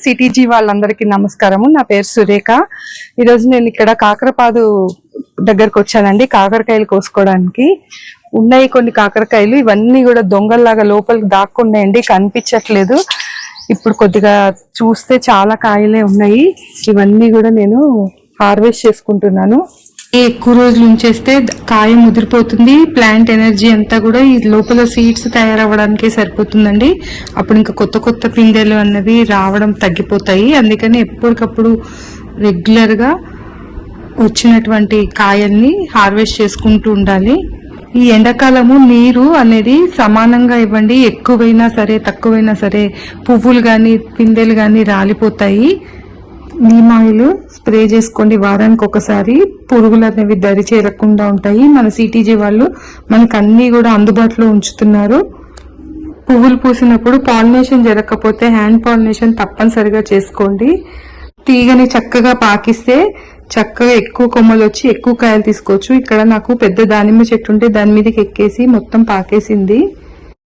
CTG వాళ్ళందరికీ నమస్కారము. నా పేరు సురేఖ. ఈరోజు నేను ఇక్కడ కాకరపాదు దగ్గరకు వచ్చానండి కాకరకాయలు కోసుకోవడానికి. ఉన్నాయి కొన్ని కాకరకాయలు, ఇవన్నీ కూడా దొంగల్లాగా లోపలికి దాక్కున్నాయండి, కనిపించట్లేదు. ఇప్పుడు కొద్దిగా చూస్తే చాలా కాయలే ఉన్నాయి. ఇవన్నీ కూడా నేను హార్వెస్ట్ చేసుకుంటున్నాను. ఎక్కువ రోజులు ఉంచేస్తే కాయ ముదిరిపోతుంది. ప్లాంట్ ఎనర్జీ అంతా కూడా ఈ లోపల సీడ్స్ తయారవ్వడానికే సరిపోతుందండి. అప్పుడు ఇంకా కొత్త కొత్త పిందెలు అన్నవి రావడం తగ్గిపోతాయి. అందుకని ఎప్పటికప్పుడు రెగ్యులర్గా వచ్చినటువంటి కాయల్ని హార్వెస్ట్ చేసుకుంటూ ఉండాలి. ఈ ఎండాకాలము నీరు అనేది సమానంగా ఇవ్వండి. ఎక్కువైనా సరే తక్కువైనా సరే పువ్వులు కానీ పిందెలు కానీ రాలిపోతాయి. నీమ్ ఆయిల్ స్ప్రే చేసుకోండి వారానికి ఒకసారి. పురుగులు అనేవి దరి చేరకుండా ఉంటాయి. మన సిటీజీ వాళ్ళు మనకు అన్ని కూడా అందుబాటులో ఉంచుతున్నారు. పువ్వులు పూసినప్పుడు పాలినేషన్ జరగకపోతే హ్యాండ్ పాలినేషన్ తప్పనిసరిగా చేసుకోండి. తీగని చక్కగా పాకిస్తే చక్కగా ఎక్కువ కొమ్మలు వచ్చి ఎక్కువ కాయలు తీసుకోవచ్చు. ఇక్కడ నాకు పెద్ద దానిమ్మ చెట్టు ఉంటే దాని మీదకి ఎక్కేసి మొత్తం పాకేసింది.